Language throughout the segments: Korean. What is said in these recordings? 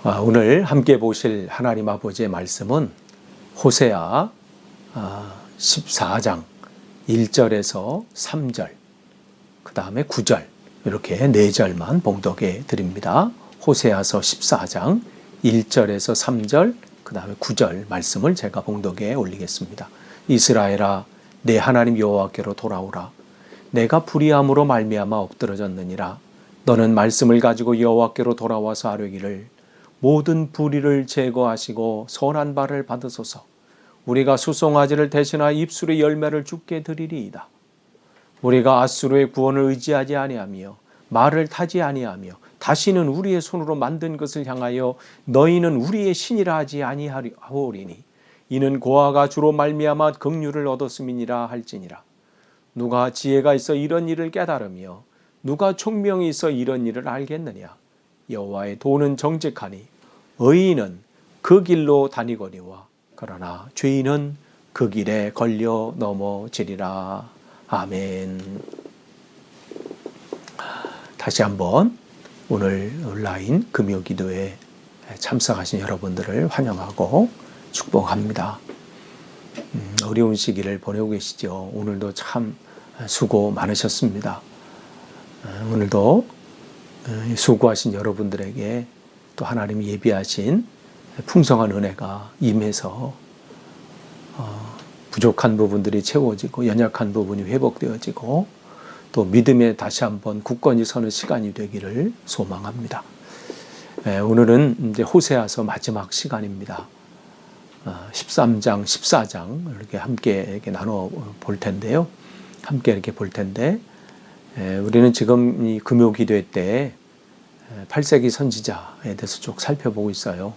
오늘 함께 보실 하나님 아버지의 말씀은 호세아 14장 1절에서 3절, 그 다음에 9절 이렇게 4절만 봉독해 드립니다. 호세아서 14장 1절에서 3절, 그 다음에 9절 말씀을 제가 봉독해 올리겠습니다. 이스라엘아, 내 하나님 여호와께로 돌아오라. 내가 불의함으로 말미암아 엎드러졌느니라. 너는 말씀을 가지고 여호와께로 돌아와서 아뢰기를 모든 불의를 제거하시고 선한 바를 받으소서. 우리가 수송아지를 대신하여 입술의 열매를 주께 드리리이다. 우리가 아수르의 구원을 의지하지 아니하며 말을 타지 아니하며 다시는 우리의 손으로 만든 것을 향하여 너희는 우리의 신이라 하지 아니하오리니 이는 고아가 주로 말미암아 긍휼을 얻었음이니라 할지니라. 누가 지혜가 있어 이런 일을 깨달으며 누가 총명이 있어 이런 일을 알겠느냐. 여호와의 도는 정직하니 의인은 그 길로 다니거니와 그러나 죄인은 그 길에 걸려 넘어지리라. 아멘. 다시 한번 오늘 온라인 금요기도에 참석하신 여러분들을 환영하고 축복합니다. 어려운 시기를 보내고 계시죠. 오늘도 참 수고 많으셨습니다. 오늘도 수고하신 여러분들에게 또 하나님이 예비하신 풍성한 은혜가 임해서 부족한 부분들이 채워지고 연약한 부분이 회복되어지고 또 믿음에 다시 한번 굳건히 서는 시간이 되기를 소망합니다. 오늘은 이제 호세아서 마지막 시간입니다. 13장, 14장 이렇게 함께 이렇게 나눠 볼 텐데요. 함께 이렇게 볼 텐데 우리는 지금 이 금요 기도회 때 8세기 선지자에 대해서 쭉 살펴보고 있어요.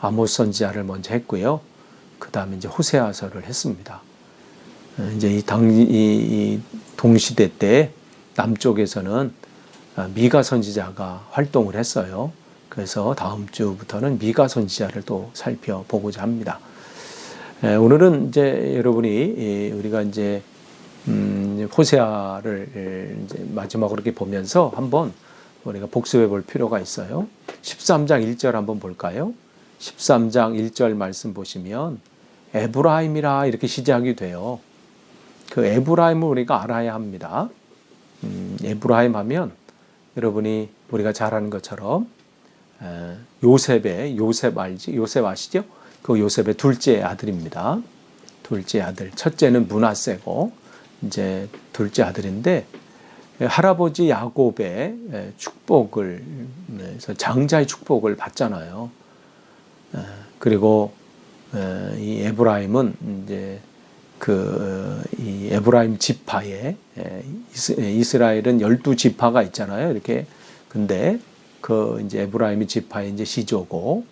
아모스 선지자를 먼저 했고요. 그 다음에 이제 호세아서를 했습니다. 이제 이 동시대 때 남쪽에서는 미가 선지자가 활동을 했어요. 그래서 다음 주부터는 미가 선지자를 또 살펴보고자 합니다. 오늘은 이제 여러분이 우리가 이제 호세아를 이제 마지막으로 이렇게 보면서 한번 우리가 복습해 볼 필요가 있어요. 13장 1절 한번 볼까요? 13장 1절 말씀 보시면 에브라임이라 이렇게 시작이 돼요. 그 에브라임을 우리가 알아야 합니다. 에브라임 하면 여러분이 우리가 잘 아는 것처럼 요셉 알지? 요셉 아시죠? 그 요셉의 둘째 아들입니다. 둘째 아들. 첫째는 므낫세고 이제 둘째 아들인데 할아버지 야곱의 축복을 장자의 축복을 받잖아요. 그리고 이 에브라임은 이제 이 에브라임 지파에 이스라엘은 12지파가 있잖아요. 이렇게. 근데 그 이제 에브라임 지파의 이제 시조고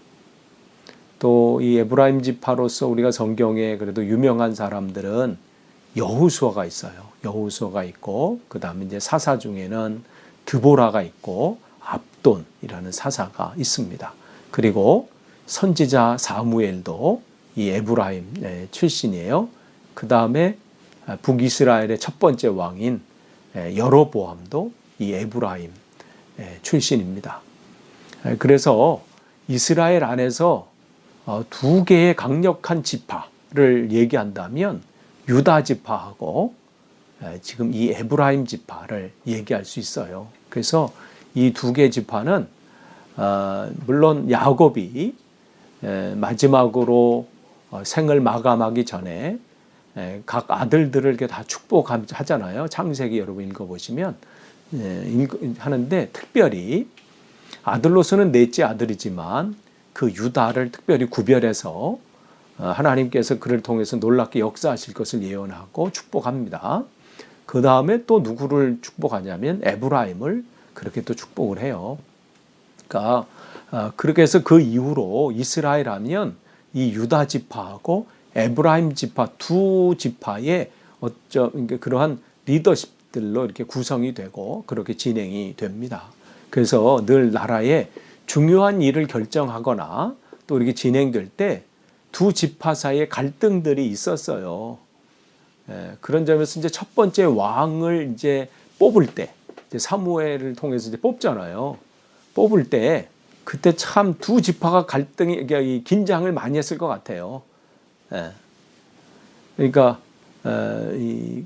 또 이 에브라임 지파로서 우리가 성경에 그래도 유명한 사람들은 여호수아가 있어요. 여호수아가 있고 그다음에 이제 사사 중에는 드보라가 있고 압돈이라는 사사가 있습니다. 그리고 선지자 사무엘도 이 에브라임 출신이에요. 그 다음에 북이스라엘의 첫 번째 왕인 여로보암도 이 에브라임 출신입니다. 그래서 이스라엘 안에서 두 개의 강력한 지파를 얘기한다면 유다 지파하고 지금 이 에브라임 지파를 얘기할 수 있어요. 그래서 이 두 개의 지파는 물론 야곱이 마지막으로 생을 마감하기 전에 각 아들들을 이렇게 다 축복하잖아요. 창세기 여러분 읽어보시면 하는데 특별히 아들로서는 넷째 아들이지만 그 유다를 특별히 구별해서 하나님께서 그를 통해서 놀랍게 역사하실 것을 예언하고 축복합니다. 그 다음에 또 누구를 축복하냐면 에브라임을 그렇게 또 축복을 해요. 그러니까 그렇게 해서 그 이후로 이스라엘 하면 이 유다 지파하고 에브라임 지파 두 지파의 그러한 리더십들로 이렇게 구성이 되고 그렇게 진행이 됩니다. 그래서 늘 나라의 중요한 일을 결정하거나 또 이렇게 진행될 때 두 지파 사이에 갈등들이 있었어요. 그런 점에서 이제 첫 번째 왕을 이제 뽑을 때 이제 사무엘을 통해서 이제 뽑잖아요. 뽑을 때 그때 참 두 지파가 갈등이 긴장을 많이 했을 것 같아요. 예. 그러니까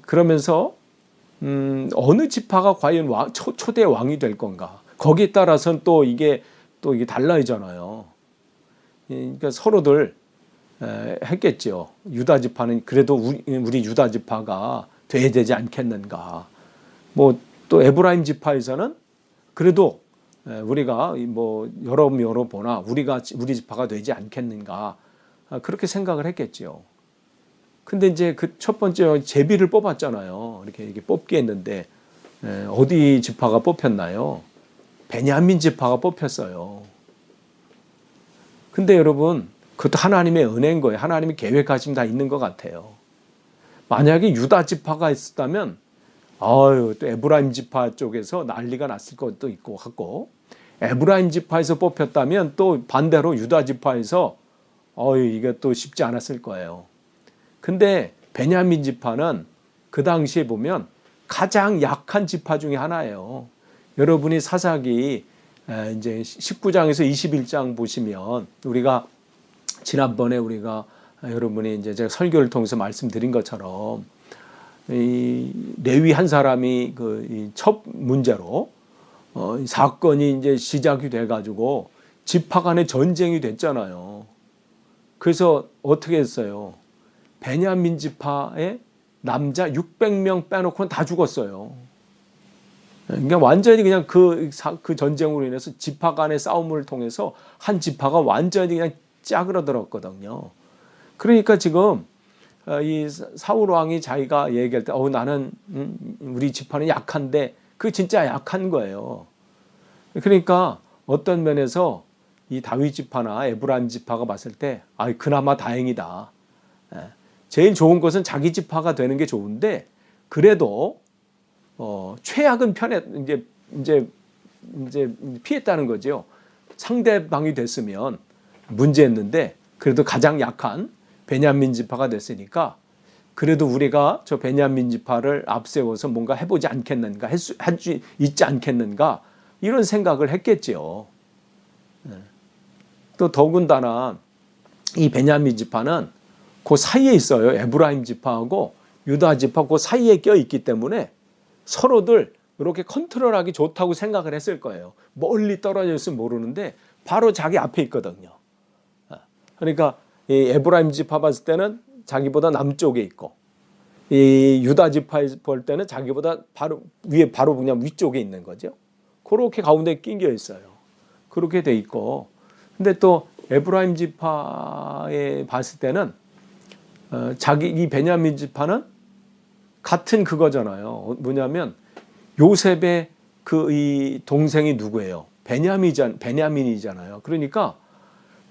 그러면서 어느 지파가 과연 초대 왕이 될 건가? 거기에 따라서는 또 이게 달라지잖아요. 그러니까 서로들 했겠죠. 유다 지파는 그래도 우리 유다 지파가 돼야 되지 않겠는가. 뭐 또 에브라임 지파에서는 그래도 우리가 뭐 여러 보나 우리 지파가 되지 않겠는가. 그렇게 생각을 했겠죠. 근데 이제 그 첫 번째 제비를 뽑았잖아요. 이렇게 뽑게 했는데 어디 지파가 뽑혔나요? 베냐민 지파가 뽑혔어요. 근데 여러분, 그것도 하나님의 은혜인 거예요. 하나님의 계획하심 다 있는 것 같아요. 만약에 유다 지파가 있었다면 또 에브라임 지파 쪽에서 난리가 났을 것도 있고 같고, 에브라임 지파에서 뽑혔다면 또 반대로 유다 지파에서 이게 또 쉽지 않았을 거예요. 근데 베냐민 지파는 그 당시에 보면 가장 약한 지파 중에 하나예요. 여러분이 사사기 이제 19장에서 21장 보시면 지난번에 여러분이 이제 제가 설교를 통해서 말씀드린 것처럼 이 레위 한 사람이 첫 문제로 사건이 이제 시작이 돼가지고 지파 간에 전쟁이 됐잖아요. 그래서 어떻게 했어요? 베냐민 지파의 남자 600명 빼놓고는 다 죽었어요. 그러니까 완전히 그냥 그 전쟁으로 인해서 지파 간의 싸움을 통해서 한 지파가 완전히 그냥 짜그러들었거든요. 그러니까 지금 이 사울 왕이 자기가 얘기할 때 나는 우리 지파는 약한데 그게 진짜 약한 거예요. 그러니까 어떤 면에서 이 다윗 지파나 에브라임 지파가 봤을 때 그나마 다행이다. 제일 좋은 것은 자기 지파가 되는 게 좋은데 그래도 최악은 이제 피했다는 거죠. 상대방이 됐으면 문제였는데 그래도 가장 약한 베냐민 지파가 됐으니까 그래도 우리가 저 베냐민 지파를 앞세워서 뭔가 해보지 않겠는가, 할 수 있지 않겠는가 이런 생각을 했겠지요. 또 더군다나 이 베냐민 지파는 그 사이에 있어요. 에브라임 지파하고 유다 지파 그 사이에 껴 있기 때문에 서로들 이렇게 컨트롤하기 좋다고 생각을 했을 거예요. 멀리 떨어져 있으면 모르는데 바로 자기 앞에 있거든요. 그러니까 이 에브라임 지파 봤을 때는 자기보다 남쪽에 있고 이 유다 지파 볼 때는 자기보다 바로 위에 바로 그냥 위쪽에 있는 거죠. 그렇게 가운데 낑겨 있어요. 그렇게 돼 있고 근데 또 에브라임 지파에 봤을 때는 이 베냐민 지파는 같은 그거잖아요. 뭐냐면 요셉의 이 동생이 누구예요? 베냐민이잖아요. 그러니까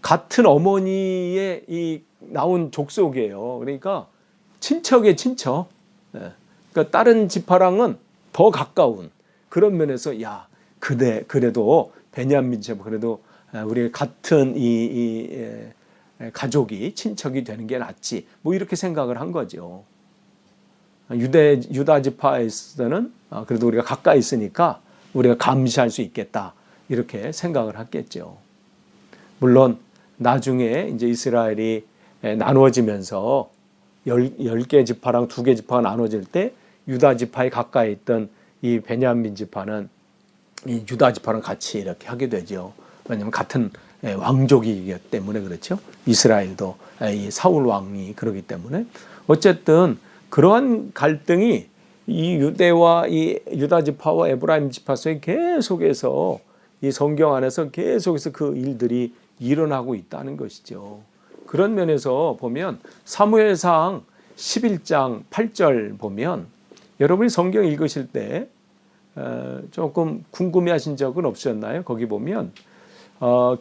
같은 어머니의 이 나온 족속이에요. 그러니까 친척의 친척. 그러니까 다른 지파랑은 더 가까운 그런 면에서 그래도 베냐민 지파 그래도 우리 같은 가족이 친척이 되는 게 낫지. 뭐 이렇게 생각을 한 거죠. 유다 지파에 있을 때는 그래도 우리가 가까이 있으니까 우리가 감시할 수 있겠다. 이렇게 생각을 했겠죠. 물론 나중에 이제 이스라엘이 나누어지면서 10개 지파랑 2개 지파가 나눠질 때 유다 지파에 가까이 있던 이 베냐민 지파는 이 유다 지파랑 같이 이렇게 하게 되죠. 왜냐하면 같은 왕족이기 때문에 그렇죠. 이스라엘도 이 사울 왕이 그러기 때문에 어쨌든 그러한 갈등이 이 유다 지파와 에브라임 지파 사이에 계속해서 이 성경 안에서 계속해서 그 일들이 일어나고 있다는 것이죠. 그런 면에서 보면 사무엘상 11장 8절 보면 여러분이 성경 읽으실 때 조금 궁금해하신 적은 없으셨나요? 거기 보면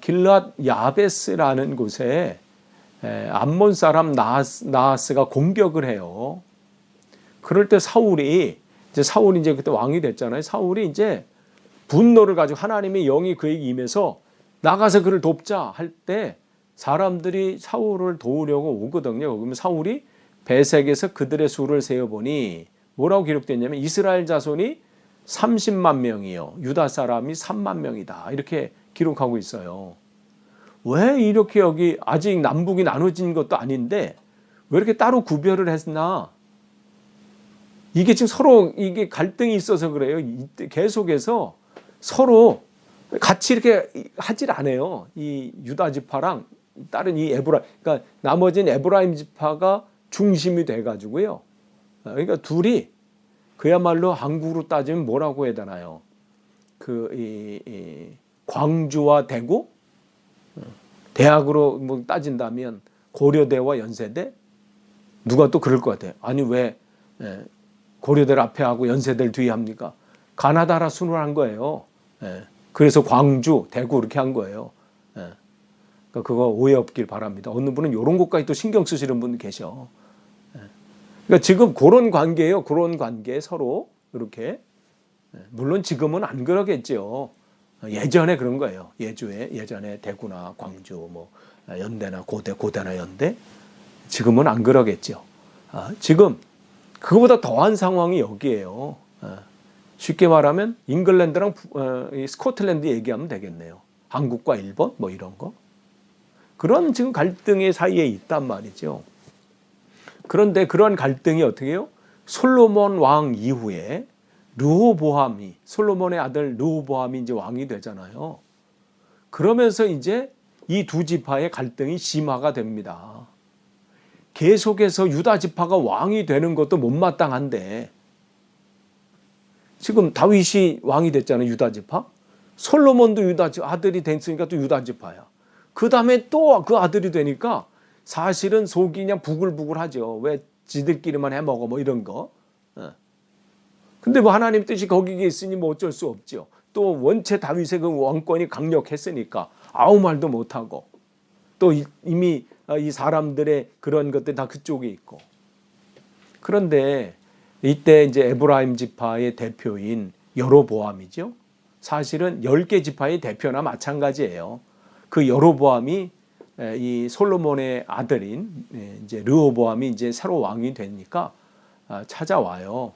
길앗 야베스라는 곳에 암몬 사람 나하스가 공격을 해요. 그럴 때 사울이 이제 그때 왕이 됐잖아요. 사울이 이제 분노를 가지고 하나님의 영이 그에게 임해서 나가서 그를 돕자 할 때 사람들이 사울을 도우려고 오거든요. 그러면 사울이 베색에서 그들의 수를 세어보니 뭐라고 기록됐냐면 이스라엘 자손이 30만 명이요. 유다 사람이 3만 명이다. 이렇게 기록하고 있어요. 왜 이렇게 여기 아직 남북이 나눠진 것도 아닌데 왜 이렇게 따로 구별을 했나? 이게 지금 서로 이게 갈등이 있어서 그래요. 계속해서 서로 같이 이렇게 하질 않아요. 이 유다 지파랑 다른 이 그러니까 나머지는 에브라임 지파가 중심이 돼가지고요. 그러니까 둘이 그야말로 한국으로 따지면 뭐라고 해야 되나요? 광주와 대구? 대학으로 뭐 따진다면 고려대와 연세대? 누가 또 그럴 것 같아요. 아니 왜 고려대를 앞에 하고 연세대를 뒤에 합니까? 가나다라 순으로 한 거예요. 그래서 광주, 대구 이렇게 한 거예요. 그러니까 그거 오해 없길 바랍니다. 어느 분은 이런 것까지 또 신경 쓰시는 분 계셔. 그러니까 지금 그런 관계예요. 그런 관계 서로 이렇게. 물론 지금은 안 그러겠죠. 예전에 그런 거예요. 예전에 대구나 광주, 뭐 연대나 고대나 연대. 지금은 안 그러겠죠. 지금 그거보다 더한 상황이 여기에요. 쉽게 말하면 잉글랜드랑 스코틀랜드 얘기하면 되겠네요. 한국과 일본 뭐 이런 거. 그런 지금 갈등의 사이에 있단 말이죠. 그런데 그런 갈등이 어떻게 해요? 솔로몬 왕 이후에 르호보암이 솔로몬의 아들 르호보암이 이제 왕이 되잖아요. 그러면서 이제 이 두 지파의 갈등이 심화가 됩니다. 계속해서 유다 지파가 왕이 되는 것도 못마땅한데 지금 다윗이 왕이 됐잖아요. 유다 지파. 솔로몬도 유다 지파 아들이 됐으니까 또 유다 지파야. 그 다음에 또 그 아들이 되니까 사실은 속이 그냥 부글부글하죠. 왜 지들끼리만 해먹어 뭐 이런 거. 근데 뭐 하나님 뜻이 거기에 있으니 뭐 어쩔 수 없죠. 또 원체 다윗의 그 왕권이 강력했으니까 아무 말도 못하고 또 이미 이 사람들의 그런 것들 다 그쪽에 있고. 그런데 이때 이제 에브라임 지파의 대표인 여로보암이죠. 사실은 10개 지파의 대표나 마찬가지예요. 그 여로보암이 이 솔로몬의 아들인 이제 르호보암이 이제 새로 왕이 되니까 찾아와요.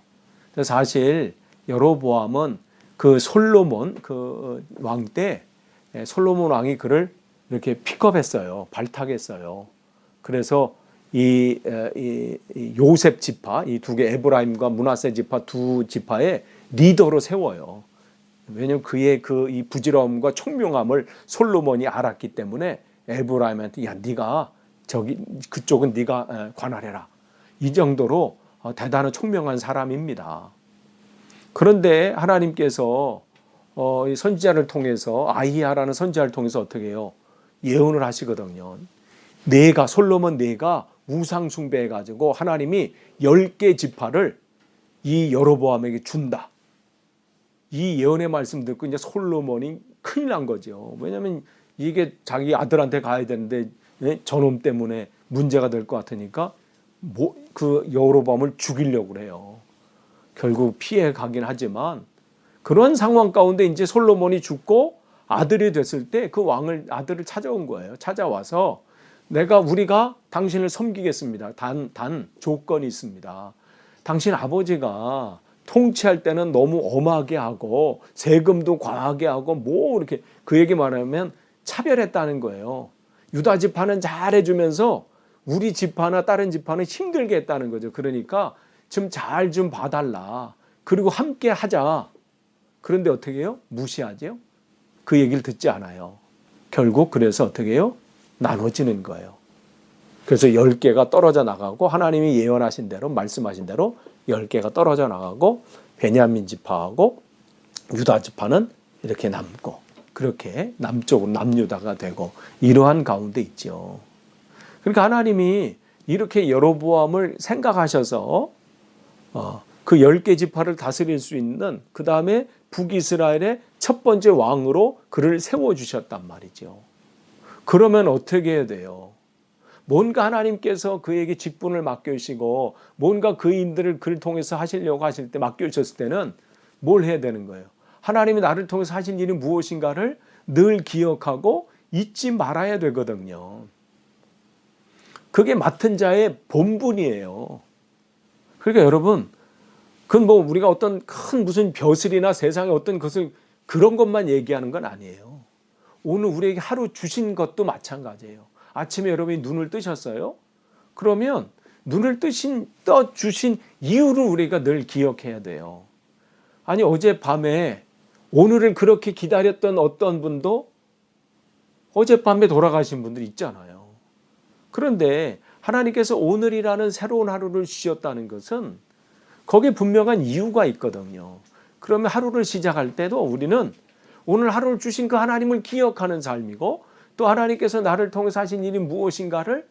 사실 여로보암은 그 솔로몬 그 왕 때 솔로몬 왕이 그를 이렇게 픽업했어요. 발탁했어요. 그래서 이 요셉 지파, 이 두 개 에브라임과 므낫세 지파 두 지파의 리더로 세워요. 왜냐하면 그의 이 부지런함과 총명함을 솔로몬이 알았기 때문에 에브라임한테 야 네가 그쪽은 네가 관할해라. 이 정도로 대단한 총명한 사람입니다. 그런데 하나님께서 이 선지자를 통해서 아히야라는 선지자를 통해서 어떻게 해요? 예언을 하시거든요. 솔로몬 네가 우상 숭배해 가지고 하나님이 10개 지파를 이 여로보암에게 준다. 이 예언의 말씀 듣고 이제 솔로몬이 큰일 난 거죠. 왜냐하면 이게 자기 아들한테 가야 되는데 저놈 때문에 문제가 될 것 같으니까 그 여로보암을 죽이려고 그래요. 결국 피해 가긴 하지만 그런 상황 가운데 이제 솔로몬이 죽고 아들이 됐을 때 그 아들을 찾아온 거예요. 찾아와서 우리가 당신을 섬기겠습니다. 단 조건이 있습니다. 당신 아버지가 통치할 때는 너무 엄하게 하고 세금도 과하게 하고 뭐 이렇게 그 얘기 말하면 차별했다는 거예요. 유다 지파는 잘해주면서 우리 지파나 다른 지파는 힘들게 했다는 거죠. 그러니까 좀 잘 좀 봐달라. 그리고 함께 하자. 그런데 어떻게 해요? 무시하죠. 그 얘기를 듣지 않아요. 결국 그래서 어떻게 해요? 나눠지는 거예요. 그래서 10개가 떨어져 나가고 하나님이 예언하신 대로 말씀하신 대로 10개가 떨어져 나가고 베냐민 지파하고 유다 지파는 이렇게 남고 그렇게 남쪽으로 남유다가 되고 이러한 가운데 있죠. 그러니까 하나님이 이렇게 여로보암을 생각하셔서 그 10개 지파를 다스릴 수 있는 그 다음에 북이스라엘의 첫 번째 왕으로 그를 세워주셨단 말이죠. 그러면 어떻게 해야 돼요? 뭔가 하나님께서 그에게 직분을 맡겨주시고 뭔가 그인들을 그를 통해서 하시려고 하실 때 맡겨주셨을 때는 뭘 해야 되는 거예요? 하나님이 나를 통해서 하신 일이 무엇인가를 늘 기억하고 잊지 말아야 되거든요. 그게 맡은 자의 본분이에요. 그러니까 여러분 그건 뭐 우리가 어떤 큰 무슨 벼슬이나 세상의 어떤 것을 그런 것만 얘기하는 건 아니에요. 오늘 우리에게 하루 주신 것도 마찬가지예요. 아침에 여러분이 눈을 뜨셨어요? 그러면 눈을 떠주신 이유를 우리가 늘 기억해야 돼요. 아니 어젯밤에 오늘을 그렇게 기다렸던 어떤 분도 어젯밤에 돌아가신 분들 있잖아요. 그런데 하나님께서 오늘이라는 새로운 하루를 주셨다는 것은 거기에 분명한 이유가 있거든요. 그러면 하루를 시작할 때도 우리는 오늘 하루를 주신 그 하나님을 기억하는 삶이고 또 하나님께서 나를 통해서 하신 일이 무엇인가를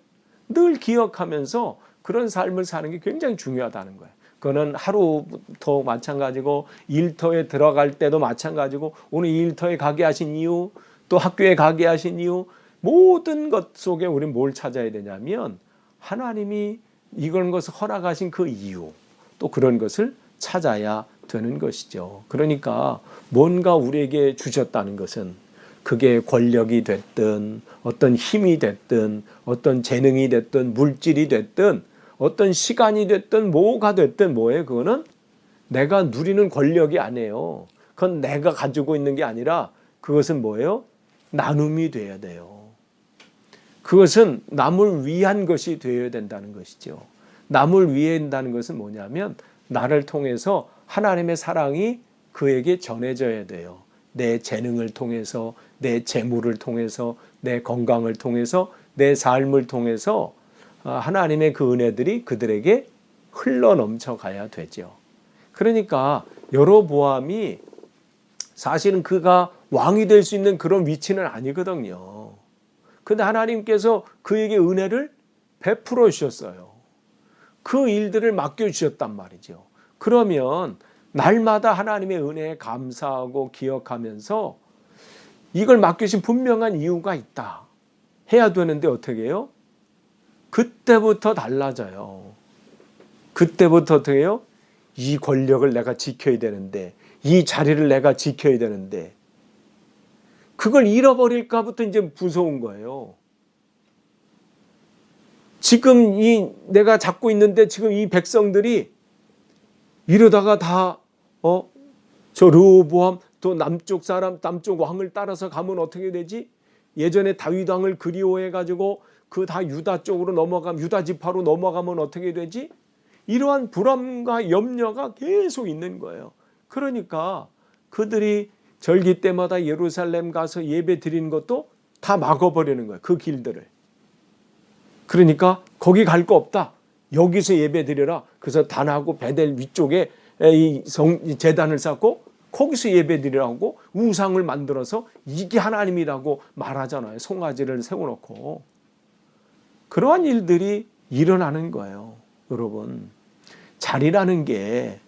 늘 기억하면서 그런 삶을 사는 게 굉장히 중요하다는 거예요. 그거는 하루부터 마찬가지고 일터에 들어갈 때도 마찬가지고 오늘 일터에 가게 하신 이유 또 학교에 가게 하신 이유 모든 것 속에 우리는 뭘 찾아야 되냐면 하나님이 이런 것을 허락하신 그 이유 또 그런 것을 찾아야 되는 것이죠. 그러니까 뭔가 우리에게 주셨다는 것은 그게 권력이 됐든 어떤 힘이 됐든 어떤 재능이 됐든 물질이 됐든 어떤 시간이 됐든 뭐가 됐든 뭐예요? 그거는 내가 누리는 권력이 아니에요. 그건 내가 가지고 있는 게 아니라 그것은 뭐예요? 나눔이 돼야 돼요. 그것은 남을 위한 것이 되어야 된다는 것이죠. 남을 위해 한다는 것은 뭐냐면 나를 통해서 하나님의 사랑이 그에게 전해져야 돼요. 내 재능을 통해서 내 재물을 통해서 내 건강을 통해서 내 삶을 통해서 하나님의 그 은혜들이 그들에게 흘러 넘쳐가야 되죠. 그러니까 여로보암이 사실은 그가 왕이 될 수 있는 그런 위치는 아니거든요. 그런데 하나님께서 그에게 은혜를 베풀어 주셨어요. 그 일들을 맡겨주셨단 말이죠. 그러면 날마다 하나님의 은혜에 감사하고 기억하면서 이걸 맡겨주신 분명한 이유가 있다. 해야 되는데 어떻게 해요? 그때부터 달라져요. 그때부터 어떻게 해요? 이 권력을 내가 지켜야 되는데 이 자리를 내가 지켜야 되는데 그걸 잃어버릴까부터 이제 무서운 거예요. 지금 내가 잡고 있는데 지금 이 백성들이 이러다가 다 저 르호보암 또 남쪽 사람 남쪽 왕을 따라서 가면 어떻게 되지? 예전에 다윗 왕을 그리워해 가지고 그 다 유다 쪽으로 넘어가면 유다 지파로 넘어가면 어떻게 되지? 이러한 불안과 염려가 계속 있는 거예요. 그러니까 그들이 절기 때마다 예루살렘 가서 예배 드리는 것도 다 막아버리는 거예요. 그 길들을. 그러니까 거기 갈 거 없다. 여기서 예배 드려라. 그래서 단하고 베델 위쪽에 이 제단을 쌓고 거기서 예배 드리라고 우상을 만들어서 이게 하나님이라고 말하잖아요. 송아지를 세워놓고. 그러한 일들이 일어나는 거예요. 여러분, 자리라는 게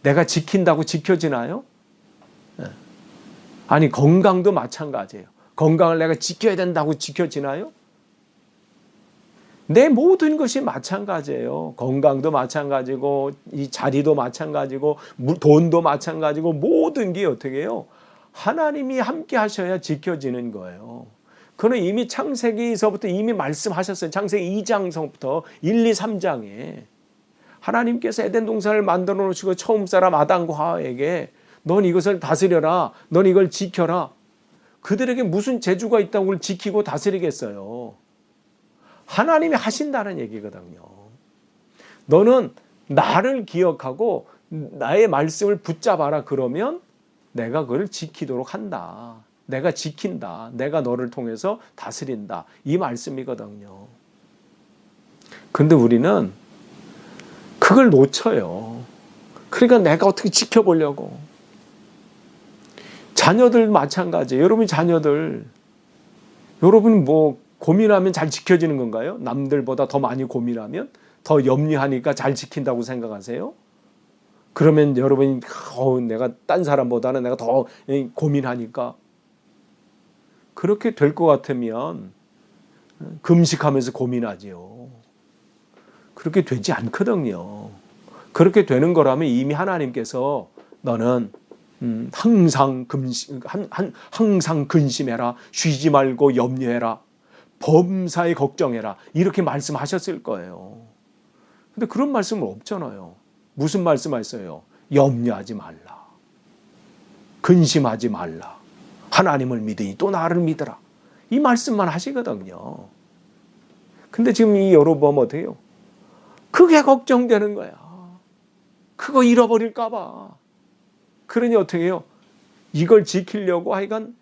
내가 지킨다고 지켜지나요? 아니, 건강도 마찬가지예요. 건강을 내가 지켜야 된다고 지켜지나요? 내 모든 것이 마찬가지예요. 건강도 마찬가지고 이 자리도 마찬가지고 돈도 마찬가지고 모든 게 어떻게 해요? 하나님이 함께 하셔야 지켜지는 거예요. 그는 이미 창세기서부터 이미 말씀하셨어요. 창세기 2장서부터 1, 2, 3장에 하나님께서 에덴 동산을 만들어 놓으시고 처음 사람 아담과 하와에게 넌 이것을 다스려라. 넌 이걸 지켜라. 그들에게 무슨 재주가 있다고 그걸 지키고 다스리겠어요. 하나님이 하신다는 얘기거든요. 너는 나를 기억하고 나의 말씀을 붙잡아라. 그러면 내가 그걸 지키도록 한다. 내가 지킨다. 내가 너를 통해서 다스린다. 이 말씀이거든요. 그런데 우리는 그걸 놓쳐요. 그러니까 내가 어떻게 지켜보려고. 자녀들 마찬가지예요. 여러분 자녀들 여러분이 뭐 고민하면 잘 지켜지는 건가요? 남들보다 더 많이 고민하면 더 염려하니까 잘 지킨다고 생각하세요? 그러면 여러분이 내가 딴 사람보다는 내가 더 고민하니까 그렇게 될 것 같으면 금식하면서 고민하지요. 그렇게 되지 않거든요. 그렇게 되는 거라면 이미 하나님께서 너는 항상 근심해라. 쉬지 말고 염려해라. 범사에 걱정해라. 이렇게 말씀하셨을 거예요. 근데 그런 말씀은 없잖아요. 무슨 말씀하셨어요? 염려하지 말라. 근심하지 말라. 하나님을 믿으니 또 나를 믿으라. 이 말씀만 하시거든요. 근데 지금 이 여로보암 어떻게 해요? 그게 걱정되는 거야. 그거 잃어버릴까 봐. 그러니 어떻게 해요? 이걸 지키려고 하여간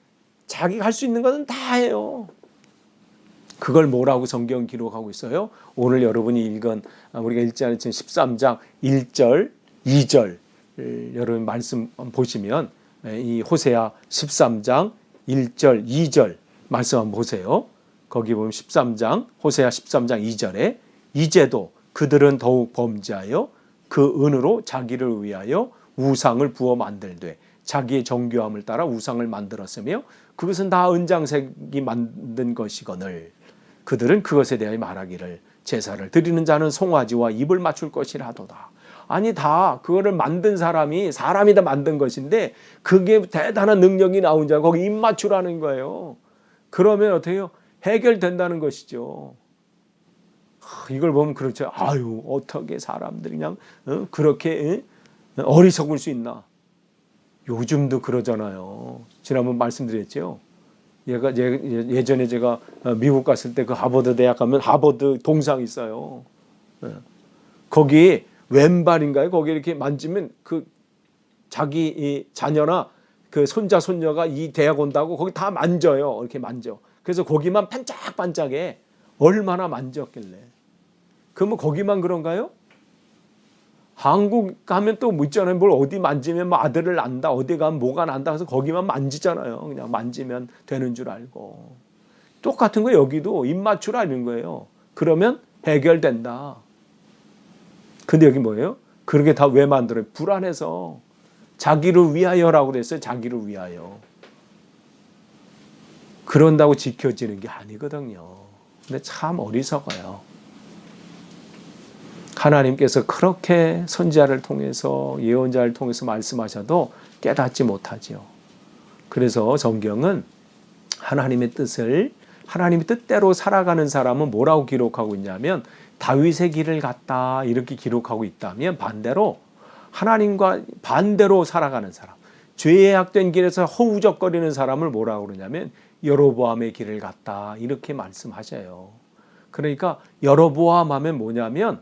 자기가 할 수 있는 것은 다 해요. 그걸 뭐라고 성경 기록하고 있어요? 오늘 여러분이 읽은 우리가 읽지 않은 13장 1절, 2절 여러분 말씀 보시면 이 호세아 13장 1절, 2절 말씀 한번 보세요. 거기 보면 13장 호세아 13장 2절에 이제도 그들은 더욱 범죄하여 그 은으로 자기를 위하여 우상을 부어 만들되 자기의 정교함을 따라 우상을 만들었으며 그것은 다 은장색이 만든 것이거늘 그들은 그것에 대하여 말하기를 제사를 드리는 자는 송아지와 입을 맞출 것이라도다. 아니 다 그거를 만든 사람이 다 만든 것인데 그게 대단한 능력이 나온 자 거기 입 맞추라는 거예요. 그러면 어떻게 해요? 해결된다는 것이죠. 이걸 보면 그렇죠. 아유 어떻게 사람들이 그냥 그렇게 어리석을 수 있나. 요즘도 그러잖아요. 지난번 말씀드렸죠. 예전에 제가 미국 갔을 때 그 하버드 대학 가면 하버드 동상 있어요. 거기 왼발인가요? 거기 이렇게 만지면 그 자기 이 자녀나 그 손자 손녀가 이 대학 온다고 거기 다 만져요. 이렇게 만져. 그래서 거기만 반짝반짝해. 얼마나 만졌길래. 그러면 거기만 그런가요? 한국 가면 또 뭐 있잖아요. 뭘 어디 만지면 뭐 아들을 난다. 어디 가면 뭐가 난다. 그래서 거기만 만지잖아요. 그냥 만지면 되는 줄 알고. 똑같은 거 여기도 입 맞추라 이런 거예요. 그러면 해결된다. 근데 여기 뭐예요? 그렇게 다 왜 만들어요? 불안해서. 자기를 위하여라고 그랬어요. 자기를 위하여. 그런다고 지켜지는 게 아니거든요. 근데 참 어리석어요. 하나님께서 그렇게 선지자를 통해서 예언자를 통해서 말씀하셔도 깨닫지 못하죠. 그래서 성경은 하나님의 뜻대로 살아가는 사람은 뭐라고 기록하고 있냐면 다윗의 길을 갔다 이렇게 기록하고 있다면 반대로 하나님과 반대로 살아가는 사람, 죄에 약된 길에서 허우적거리는 사람을 뭐라고 그러냐면 여로보암의 길을 갔다 이렇게 말씀하셔요. 그러니까 여로보암 하면 뭐냐면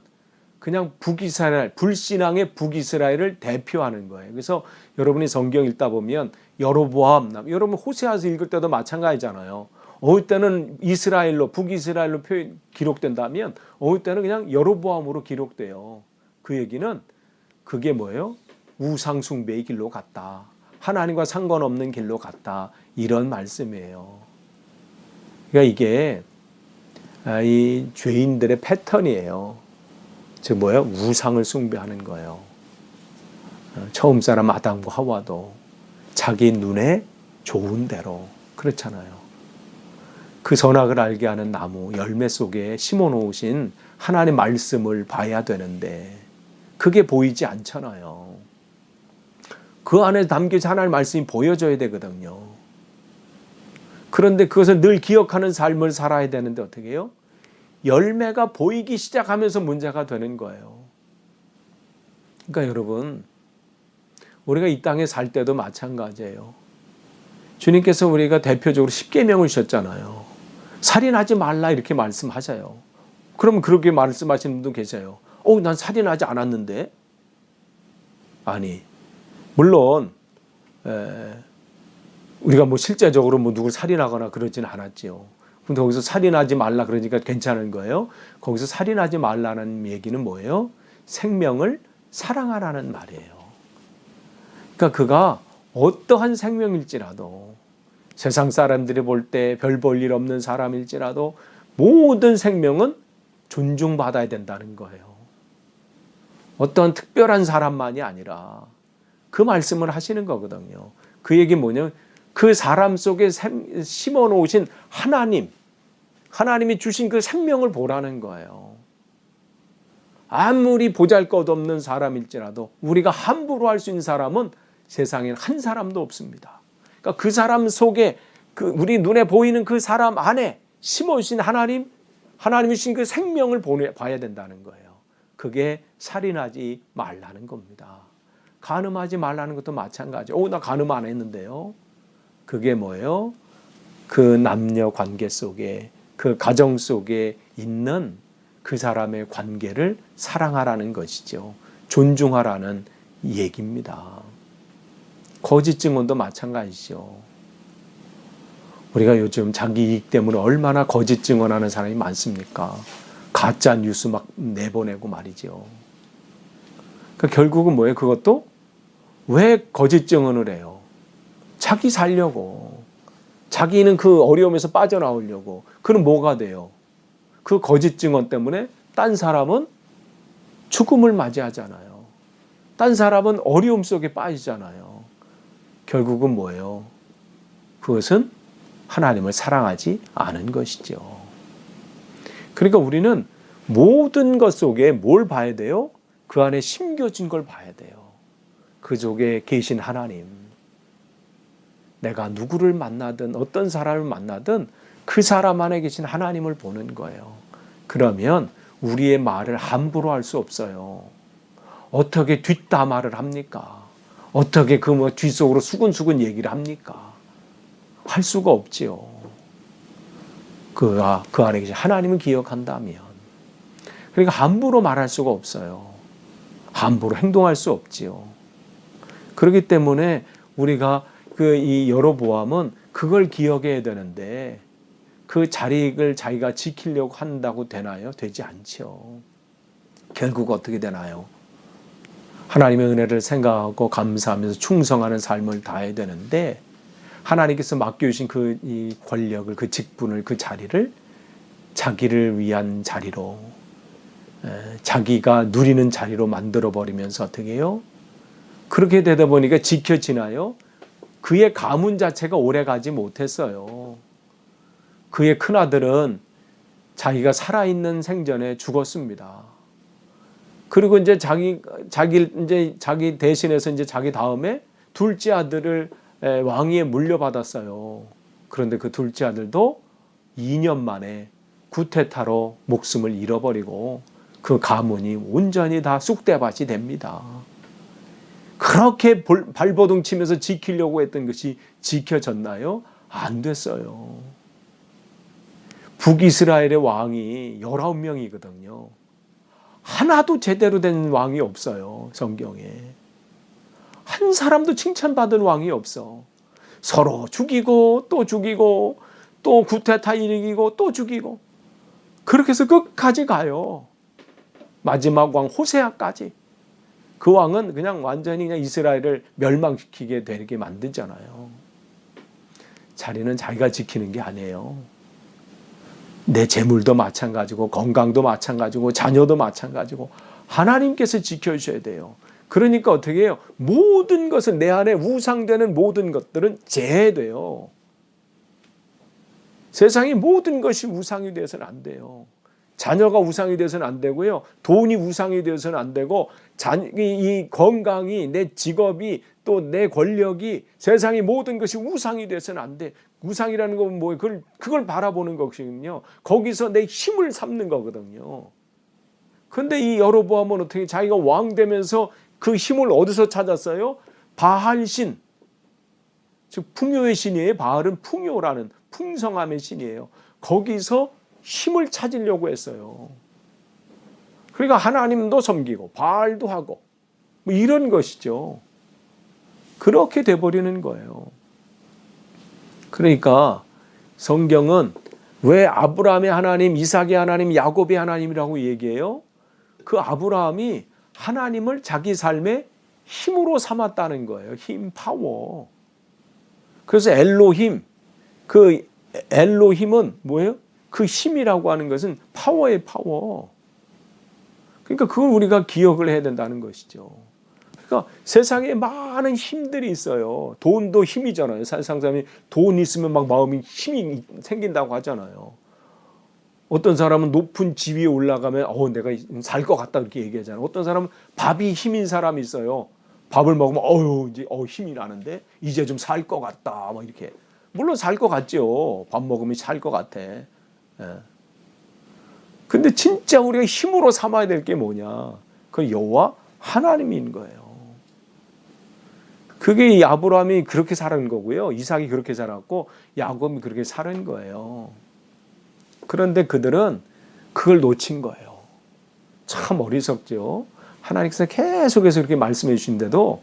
그냥 북이스라엘, 불신앙의 북이스라엘을 대표하는 거예요. 그래서 여러분이 성경 읽다 보면 여로보암, 여러분 호세아서 읽을 때도 마찬가지잖아요. 어느 때는 이스라엘로, 북이스라엘로 기록된다면 어느 때는 그냥 여로보암으로 기록돼요. 그 얘기는 그게 뭐예요? 우상 숭배의 길로 갔다. 하나님과 상관없는 길로 갔다. 이런 말씀이에요. 그러니까 이게 이 죄인들의 패턴이에요. 즉 뭐예요? 우상을 숭배하는 거예요. 처음 사람 아담과 하와도 자기 눈에 좋은 대로 그렇잖아요. 그 선악을 알게 하는 나무 열매 속에 심어놓으신 하나님의 말씀을 봐야 되는데 그게 보이지 않잖아요. 그 안에 담겨진 하나님의 말씀이 보여져야 되거든요. 그런데 그것을 늘 기억하는 삶을 살아야 되는데 어떻게 해요? 열매가 보이기 시작하면서 문제가 되는 거예요. 그러니까 여러분, 우리가 이 땅에 살 때도 마찬가지예요. 주님께서 우리가 대표적으로 십계명을 주셨잖아요. 살인하지 말라 이렇게 말씀하셔요. 그러면 그렇게 말씀하시는 분도 계세요. 난 살인하지 않았는데. 아니, 물론 우리가 뭐 실제적으로 뭐 누굴 살인하거나 그러지는 않았지요. 근데 거기서 살인하지 말라 그러니까 괜찮은 거예요. 거기서 살인하지 말라는 얘기는 뭐예요? 생명을 사랑하라는 말이에요. 그러니까 그가 어떠한 생명일지라도 세상 사람들이 볼 때 별 볼 일 없는 사람일지라도 모든 생명은 존중받아야 된다는 거예요. 어떤 특별한 사람만이 아니라 그 말씀을 하시는 거거든요. 그 얘기는 뭐냐면 그 사람 속에 심어놓으신 하나님이 주신 그 생명을 보라는 거예요. 아무리 보잘것없는 사람일지라도 우리가 함부로 할 수 있는 사람은 세상에 한 사람도 없습니다. 그러니까 그 사람 속에 우리 눈에 보이는 그 사람 안에 심어주신 하나님이 주신 그 생명을 봐야 된다는 거예요. 그게 살인하지 말라는 겁니다. 간음하지 말라는 것도 마찬가지예요. 나 간음 안 했는데요. 그게 뭐예요? 그 남녀 관계 속에, 그 가정 속에 있는 그 사람의 관계를 사랑하라는 것이죠. 존중하라는 얘기입니다. 거짓 증언도 마찬가지죠. 우리가 요즘 자기 이익 때문에 얼마나 거짓 증언하는 사람이 많습니까? 가짜 뉴스 막 내보내고 말이죠. 그러니까 결국은 뭐예요? 그것도 왜 거짓 증언을 해요? 자기 살려고. 자기는 그 어려움에서 빠져나오려고. 그럼 뭐가 돼요? 그 거짓 증언 때문에 딴 사람은 죽음을 맞이하잖아요. 딴 사람은 어려움 속에 빠지잖아요. 결국은 뭐예요? 그것은 하나님을 사랑하지 않은 것이죠. 그러니까 우리는 모든 것 속에 뭘 봐야 돼요? 그 안에 심겨진 걸 봐야 돼요. 그 속에 계신 하나님. 내가 누구를 만나든 어떤 사람을 만나든 그 사람 안에 계신 하나님을 보는 거예요. 그러면 우리의 말을 함부로 할 수 없어요. 어떻게 뒷담화를 합니까? 어떻게 그 뭐 뒷속으로 수근수근 얘기를 합니까? 할 수가 없지요. 그 안에 계신 하나님을 기억한다면. 그러니까 함부로 말할 수가 없어요. 함부로 행동할 수 없지요. 그렇기 때문에 우리가 이 여로보암은 그걸 기억해야 되는데 그 자리를 자기가 지키려고 한다고 되나요? 되지 않죠. 결국 어떻게 되나요? 하나님의 은혜를 생각하고 감사하면서 충성하는 삶을 다해야 되는데 하나님께서 맡겨주신 이 권력을, 그 직분을, 그 자리를 자기를 위한 자리로, 자기가 누리는 자리로 만들어버리면서 어떻게 해요? 그렇게 되다 보니까 지켜지나요? 그의 가문 자체가 오래가지 못했어요. 그의 큰아들은 자기가 살아있는 생전에 죽었습니다. 그리고 이제 자기 대신해서 이제 자기 다음에 둘째 아들을 왕위에 물려받았어요. 그런데 그 둘째 아들도 2년 만에 쿠데타로 목숨을 잃어버리고 그 가문이 온전히 다 쑥대밭이 됩니다. 그렇게 발버둥 치면서 지키려고 했던 것이 지켜졌나요? 안 됐어요. 북이스라엘의 왕이 19명이거든요. 하나도 제대로 된 왕이 없어요. 성경에. 한 사람도 칭찬받은 왕이 없어. 서로 죽이고 또 죽이고 또 쿠데타 일으키고 또 죽이고 그렇게 해서 끝까지 가요. 마지막 왕 호세아까지. 그 왕은 그냥 완전히 그냥 이스라엘을 멸망시키게 되게 만들잖아요. 자리는 자기가 지키는 게 아니에요. 내 재물도 마찬가지고 건강도 마찬가지고 자녀도 마찬가지고 하나님께서 지켜주셔야 돼요. 그러니까 어떻게 해요? 모든 것은 내 안에 우상되는 모든 것들은 제해돼요. 세상의 모든 것이 우상이 되어서는 안 돼요. 자녀가 우상이 되어서는 안 되고요. 돈이 우상이 되어서는 안 되고 이 건강이 내 직업이 또 내 권력이 세상의 모든 것이 우상이 되어서는 안 돼. 우상이라는 건 뭐예요? 그걸 바라보는 것이거든요. 거기서 내 힘을 삼는 거거든요. 그런데 이 여로보암은 어떻게 자기가 왕 되면서 그 힘을 어디서 찾았어요? 바알신. 즉 풍요의 신이에요. 바알은 풍요라는 풍성함의 신이에요. 거기서 힘을 찾으려고 했어요. 그러니까 하나님도 섬기고 바알도 하고 뭐 이런 것이죠. 그렇게 돼버리는 거예요. 그러니까 성경은 왜 아브라함의 하나님, 이삭의 하나님, 야곱의 하나님이라고 얘기해요? 그 아브라함이 하나님을 자기 삶의 힘으로 삼았다는 거예요. 힘, 파워. 그래서 엘로힘, 그 엘로힘은 뭐예요? 그 힘이라고 하는 것은 파워의 파워. 그러니까 그걸 우리가 기억을 해야 된다는 것이죠. 그러니까 세상에 많은 힘들이 있어요. 돈도 힘이잖아요. 세상 사람이 돈 있으면 막 마음이 힘이 생긴다고 하잖아요. 어떤 사람은 높은 지위에 올라가면 내가 살 것 같다 이렇게 얘기하잖아요. 어떤 사람은 밥이 힘인 사람이 있어요. 밥을 먹으면 이제 힘이 나는데 이제 좀 살 것 같다 막 이렇게. 물론 살 것 같죠. 밥 먹으면 살 것 같아. 예. 근데 진짜 우리가 힘으로 삼아야 될 게 뭐냐? 그 여호와 하나님인 거예요. 그게 이 아브라함이 그렇게 살은 거고요. 이삭이 그렇게 살았고 야곱이 그렇게 살은 거예요. 그런데 그들은 그걸 놓친 거예요. 참 어리석죠. 하나님께서 계속해서 이렇게 말씀해 주신데도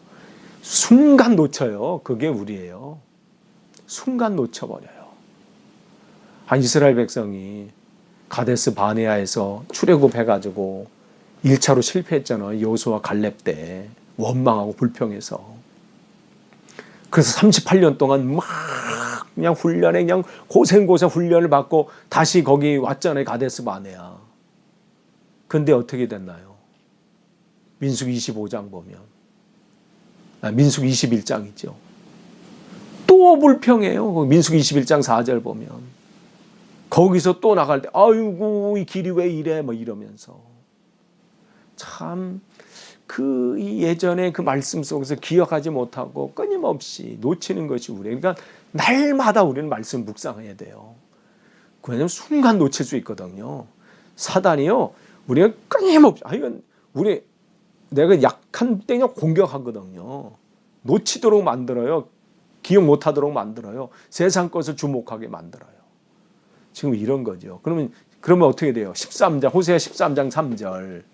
순간 놓쳐요. 그게 우리예요. 순간 놓쳐버려요. 이스라엘 백성이 가데스 바네아에서 출애굽해가지고 1차로 실패했잖아요. 여호수아 갈렙 때 원망하고 불평해서. 그래서 38년 동안 막 그냥 훈련에 그냥 고생고생 훈련을 받고 다시 거기 왔잖아요. 가데스 바네아. 근데 어떻게 됐나요? 민수기 25장 보면 민수기 21장이죠. 또 불평해요. 민수기 21장 4절 보면 거기서 또 나갈 때 아이고 이 길이 왜 이래 뭐 이러면서 참 그 예전에 그 말씀 속에서 기억하지 못하고 끊임없이 놓치는 것이 우리. 그러니까 날마다 우리는 말씀 묵상해야 돼요. 왜냐하면 순간 놓칠 수 있거든요. 사단이요 우리가 끊임없이 이건 우리 내가 약한 때 그냥 공격하거든요. 놓치도록 만들어요. 기억 못하도록 만들어요. 세상 것을 주목하게 만들어요. 지금 이런 거죠. 그러면 어떻게 돼요? 13장 호세아 13장 3절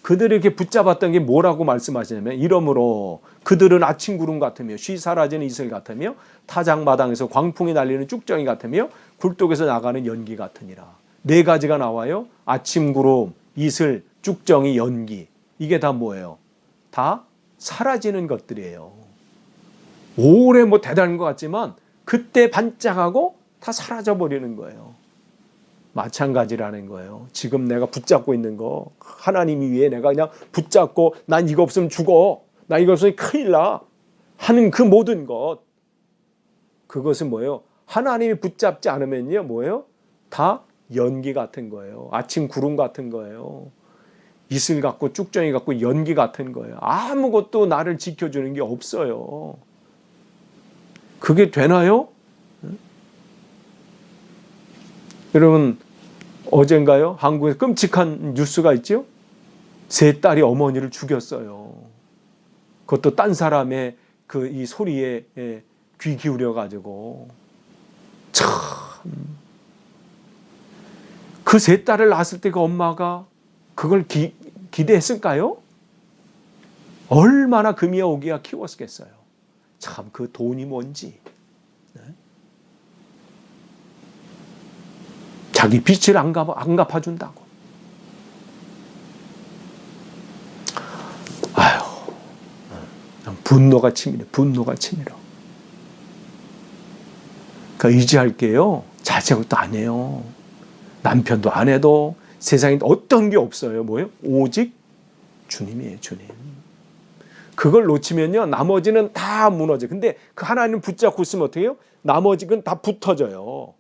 그들이 이렇게 붙잡았던 게 뭐라고 말씀하시냐면 이러므로 그들은 아침 구름 같으며 쉬 사라지는 이슬 같으며 타작마당에서 광풍이 날리는 쭉정이 같으며 굴뚝에서 나가는 연기 같으니라. 네 가지가 나와요. 아침 구름, 이슬, 쭉정이, 연기. 이게 다 뭐예요? 다 사라지는 것들이에요. 오래 뭐 대단한 것 같지만 그때 반짝하고 다 사라져버리는 거예요. 마찬가지라는 거예요. 지금 내가 붙잡고 있는 거 하나님이 위해 내가 그냥 붙잡고 난 이거 없으면 죽어. 나 이거 없으면 큰일 나. 하는 그 모든 것 그것은 뭐예요? 하나님이 붙잡지 않으면요 뭐예요? 다 연기 같은 거예요. 아침 구름 같은 거예요. 이슬 같고 쭉정이 같고 연기 같은 거예요. 아무것도 나를 지켜주는 게 없어요. 그게 되나요? 여러분 어젠가요? 한국에 끔찍한 뉴스가 있죠? 세 딸이 어머니를 죽였어요. 그것도 딴 사람의 이 소리에 귀 기울여 가지고 참 그 세 딸을 낳았을 때 그 엄마가 그걸 기대했을까요? 얼마나 금이야 오기야 키웠겠어요. 참 그 돈이 뭔지. 자기 빚을 안 갚아준다고. 아휴, 분노가 치밀어. 그러니까 의지할게요. 자식도 안 해요. 남편도 안 해도 세상에 어떤 게 없어요. 뭐예요? 오직 주님이에요. 주님. 그걸 놓치면요. 나머지는 다 무너져. 근데 그 하나님 붙잡고 있으면 어떻게 해요? 나머지는 다 붙어져요.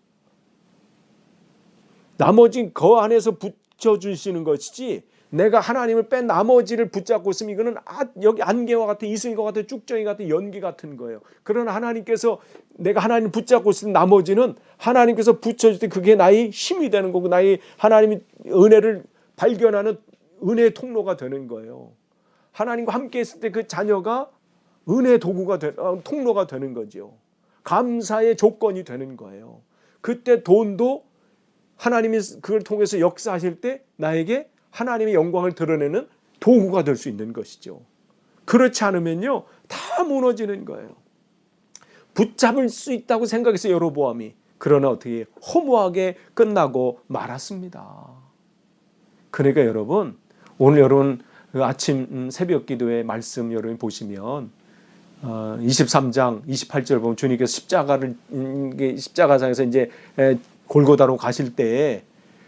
나머지 그 안에서 붙여주시는 것이지 내가 하나님을 뺀 나머지를 붙잡고 있으면 이거는 여기 안개와 같은 이슬과 같은 쭉정이 같은 연기 같은 거예요. 그러나 하나님께서 내가 하나님 붙잡고 있는 나머지는 하나님께서 붙여줄 때 그게 나의 힘이 되는 거고 나의 하나님의 은혜를 발견하는 은혜의 통로가 되는 거예요. 하나님과 함께 있을 때 그 자녀가 은혜의 도구가 통로가 되는 거죠. 감사의 조건이 되는 거예요. 그때 돈도 하나님이 그걸 통해서 역사하실 때 나에게 하나님의 영광을 드러내는 도구가 될 수 있는 것이죠. 그렇지 않으면요 다 무너지는 거예요. 붙잡을 수 있다고 생각해서 여로보암이 그러나 어떻게 허무하게 끝나고 말았습니다. 그러니까 여러분 오늘 여러분 아침 새벽 기도의 말씀 여러분 보시면 23장 28절 보면 주님께서 십자가상에서 이제 골고다로 가실 때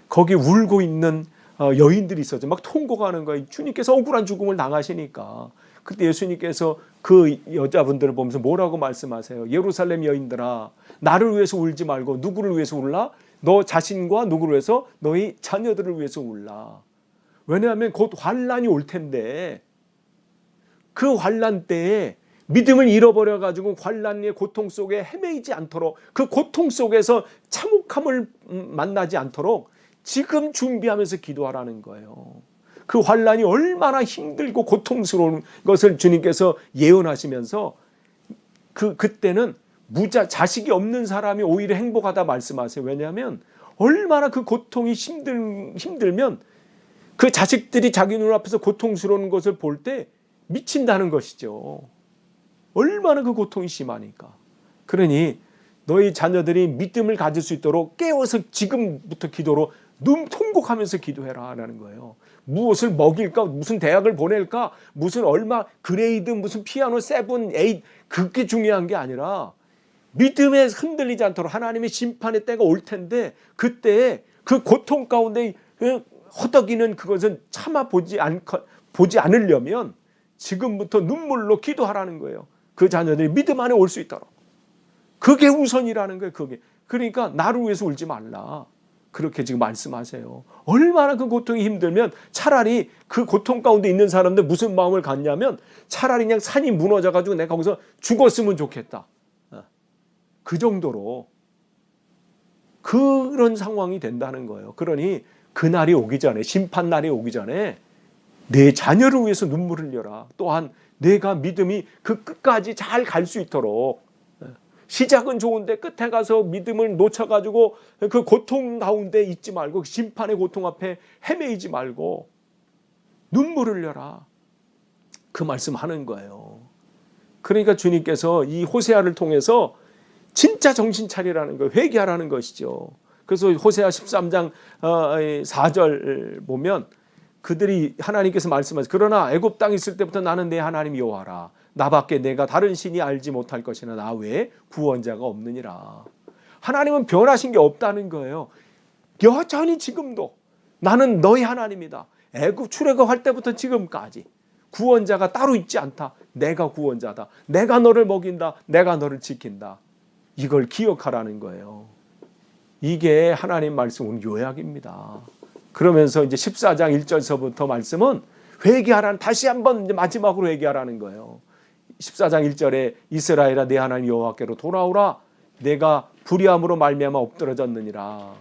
거기 울고 있는 여인들이 있었죠. 막 통곡하는 거예요. 주님께서 억울한 죽음을 당하시니까. 그때 예수님께서 그 여자분들을 보면서 뭐라고 말씀하세요? 예루살렘 여인들아 나를 위해서 울지 말고 누구를 위해서 울라? 너 자신과 누구를 위해서? 너희 자녀들을 위해서 울라. 왜냐하면 곧 환란이 올 텐데 그 환란 때에 믿음을 잃어버려가지고 환란의 고통 속에 헤매이지 않도록 그 고통 속에서 참혹함을 만나지 않도록 지금 준비하면서 기도하라는 거예요. 그 환란이 얼마나 힘들고 고통스러운 것을 주님께서 예언하시면서 그때는 자식이 없는 사람이 오히려 행복하다 말씀하세요. 왜냐하면 얼마나 그 고통이 힘들면 그 자식들이 자기 눈앞에서 고통스러운 것을 볼 때 미친다는 것이죠. 얼마나 그 고통이 심하니까. 그러니 너희 자녀들이 믿음을 가질 수 있도록 깨워서 지금부터 기도로 통곡하면서 기도해라 라는 거예요. 무엇을 먹일까, 무슨 대학을 보낼까, 무슨 얼마 그레이드, 무슨 피아노 7, 8 그게 중요한 게 아니라 믿음에 흔들리지 않도록 하나님의 심판의 때가 올 텐데 그때 그 고통 가운데 허덕이는 그것은 보지 않으려면 지금부터 눈물로 기도하라는 거예요. 그 자녀들이 믿음 안에 올 수 있도록. 그게 우선이라는 거예요. 그게. 그러니까 나를 위해서 울지 말라. 그렇게 지금 말씀하세요. 얼마나 그 고통이 힘들면 차라리 그 고통 가운데 있는 사람들 무슨 마음을 갖냐면 차라리 그냥 산이 무너져가지고 내가 거기서 죽었으면 좋겠다. 그 정도로 그런 상황이 된다는 거예요. 그러니 그날이 오기 전에, 심판날이 오기 전에 내 자녀를 위해서 눈물을 흘려라. 또한 내가 믿음이 그 끝까지 잘 갈 수 있도록 시작은 좋은데 끝에 가서 믿음을 놓쳐가지고 그 고통 가운데 있지 말고 심판의 고통 앞에 헤매이지 말고 눈물을 흘려라. 그 말씀하는 거예요. 그러니까 주님께서 이 호세아를 통해서 진짜 정신 차리라는 거예요. 회개하라는 것이죠. 그래서 호세아 13장 4절 보면 그들이 하나님께서 말씀하시죠. 그러나 애굽 땅에 있을 때부터 나는 내 하나님 여호와라. 나밖에 내가 다른 신이 알지 못할 것이나 나 외에 구원자가 없느니라. 하나님은 변하신 게 없다는 거예요. 여전히 지금도 나는 너희 하나님이다. 애굽 출애굽할 때부터 지금까지 구원자가 따로 있지 않다. 내가 구원자다. 내가 너를 먹인다. 내가 너를 지킨다. 이걸 기억하라는 거예요. 이게 하나님 말씀 요약입니다. 그러면서 이제 14장 1절서부터 말씀은 회개하라는, 다시 한번 이제 마지막으로 회개하라는 거예요. 14장 1절에 이스라엘아 내 하나님 여호와께로 돌아오라. 내가 불의함으로 말미암아 엎드러졌느니라.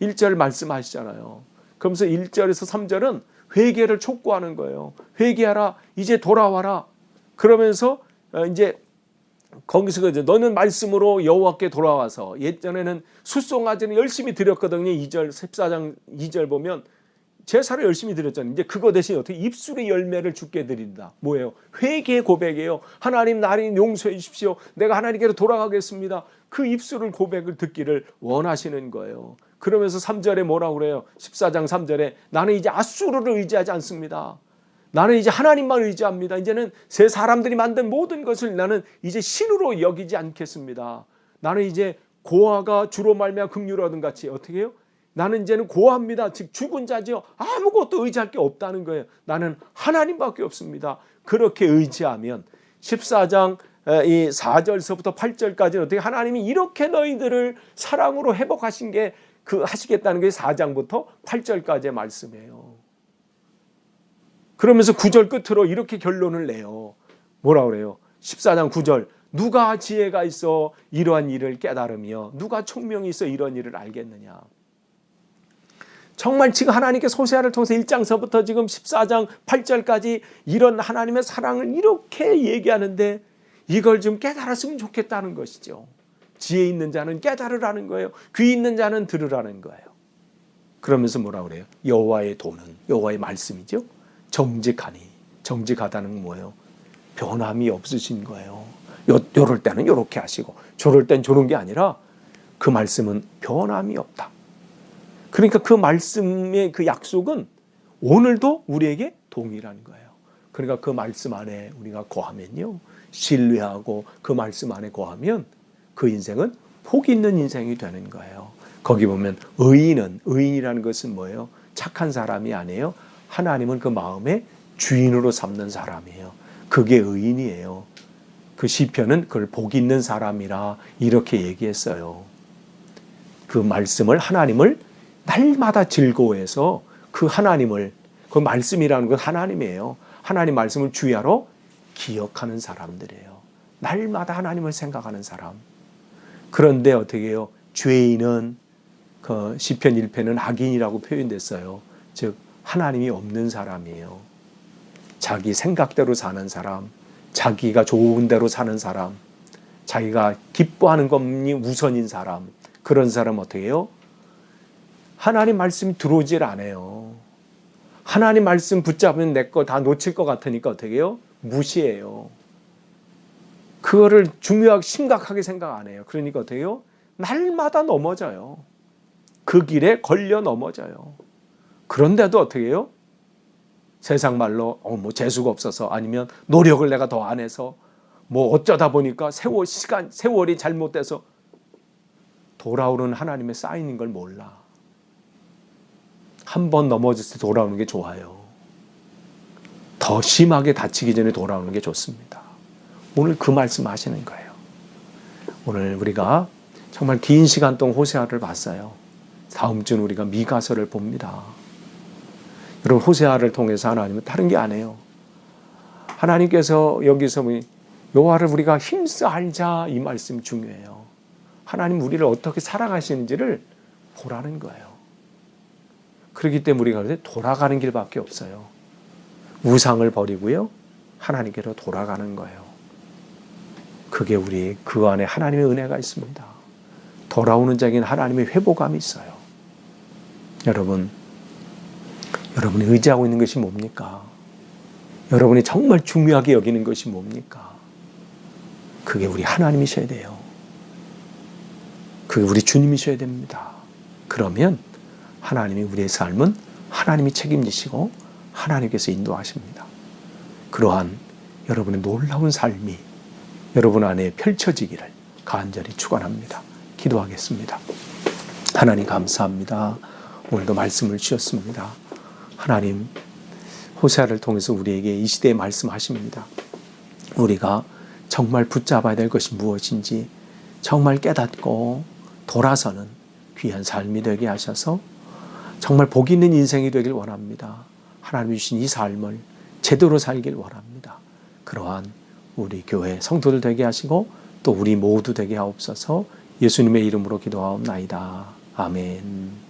1절 말씀하시잖아요. 그러면서 1절에서 3절은 회개를 촉구하는 거예요. 회개하라. 이제 돌아와라. 그러면서 이제 거기서 이제 너는 말씀으로 여호와께 돌아와서, 예전에는 숫송아지는 열심히 드렸거든요. 2절 14장 2절 보면 제사를 열심히 드렸잖아요. 이제 그거 대신 어떻게 입술의 열매를 주께 드린다. 뭐예요? 회개 고백이에요. 하나님 나를 용서해 주십시오. 내가 하나님께로 돌아가겠습니다. 그 입술을 고백을 듣기를 원하시는 거예요. 그러면서 3절에 뭐라고 그래요? 14장 3절에 나는 이제 앗수르를 의지하지 않습니다. 나는 이제 하나님만 의지합니다. 이제는 새 사람들이 만든 모든 것을 나는 이제 신으로 여기지 않겠습니다. 나는 이제 고아가 주로 말미암아 긍휼하던 같이 어떻게 해요? 나는 이제는 고아입니다. 즉 죽은 자지요. 아무것도 의지할 게 없다는 거예요. 나는 하나님밖에 없습니다. 그렇게 의지하면 14장 이 4절서부터 8절까지는 어떻게 하나님이 이렇게 너희들을 사랑으로 회복하신 게 하시겠다는 게 4장부터 8절까지의 말씀이에요. 그러면서 9절 끝으로 이렇게 결론을 내요. 뭐라 그래요? 14장 9절 누가 지혜가 있어 이러한 일을 깨달으며 누가 총명이 있어 이런 일을 알겠느냐. 정말 지금 하나님께서 호세아를 통해서 1장서부터 지금 14장 8절까지 이런 하나님의 사랑을 이렇게 얘기하는데 이걸 좀 깨달았으면 좋겠다는 것이죠. 지혜 있는 자는 깨달으라는 거예요. 귀 있는 자는 들으라는 거예요. 그러면서 뭐라 그래요? 여호와의 도는, 여호와의 말씀이죠. 정직하니, 정직하다는 건 뭐예요? 변함이 없으신 거예요. 요럴 때는 요렇게 하시고 저럴 땐 저런 게 아니라 그 말씀은 변함이 없다. 그러니까 그 말씀의 그 약속은 오늘도 우리에게 동일한 거예요. 그러니까 그 말씀 안에 우리가 거하면요, 신뢰하고 그 말씀 안에 거하면 그 인생은 복 있는 인생이 되는 거예요. 거기 보면 의인이라는 것은 뭐예요? 착한 사람이 아니에요. 하나님은 그 마음의 주인으로 삼는 사람이에요. 그게 의인이에요. 그 시편은 그걸 복 있는 사람이라 이렇게 얘기했어요. 그 말씀을, 하나님을 날마다 즐거워해서 그 하나님을, 그 말씀이라는 건 하나님이에요. 하나님 말씀을 주야로 기억하는 사람들이에요. 날마다 하나님을 생각하는 사람. 그런데 어떻게 해요? 죄인은 그 시편 1편은 악인이라고 표현됐어요. 즉 하나님이 없는 사람이에요. 자기 생각대로 사는 사람, 자기가 좋은 대로 사는 사람, 자기가 기뻐하는 것이 우선인 사람, 그런 사람 어떻게 해요? 하나님 말씀이 들어오질 않아요. 하나님 말씀 붙잡으면 내 거 다 놓칠 것 같으니까 어떻게 해요? 무시해요. 그거를 중요하게 심각하게 생각 안 해요. 그러니까 어떻게 해요? 날마다 넘어져요. 그 길에 걸려 넘어져요. 그런데도 어떻게 해요? 세상 말로 뭐 재수가 없어서, 아니면 노력을 내가 더 안 해서, 뭐 어쩌다 보니까 세월이 잘못돼서 돌아오는 하나님의 사인인 걸 몰라. 한 번 넘어졌을 때 돌아오는 게 좋아요. 더 심하게 다치기 전에 돌아오는 게 좋습니다. 오늘 그 말씀 하시는 거예요. 오늘 우리가 정말 긴 시간 동안 호세아를 봤어요. 다음 주는 우리가 미가서를 봅니다. 여러분, 호세아를 통해서 하나님은 다른 게 아니에요. 하나님께서 여기서 여호와를 우리가 힘써 알자, 이 말씀이 중요해요. 하나님 우리를 어떻게 사랑하시는지를 보라는 거예요. 그렇기 때문에 우리가 돌아가는 길밖에 없어요. 우상을 버리고요, 하나님께로 돌아가는 거예요. 그게 우리 그 안에 하나님의 은혜가 있습니다. 돌아오는 자에게는 하나님의 회복감이 있어요. 여러분이 의지하고 있는 것이 뭡니까? 여러분이 정말 중요하게 여기는 것이 뭡니까? 그게 우리 하나님이셔야 돼요. 그게 우리 주님이셔야 됩니다. 그러면 하나님이 우리의 삶은 하나님이 책임지시고 하나님께서 인도하십니다. 그러한 여러분의 놀라운 삶이 여러분 안에 펼쳐지기를 간절히 축원합니다. 기도하겠습니다. 하나님 감사합니다. 오늘도 말씀을 주셨습니다. 하나님, 호세아를 통해서 우리에게 이 시대에 말씀하십니다. 우리가 정말 붙잡아야 될 것이 무엇인지 정말 깨닫고 돌아서는 귀한 삶이 되게 하셔서 정말 복 있는 인생이 되길 원합니다. 하나님이 주신 이 삶을 제대로 살길 원합니다. 그러한 우리 교회 성도들 되게 하시고 또 우리 모두 되게 하옵소서. 예수님의 이름으로 기도하옵나이다. 아멘.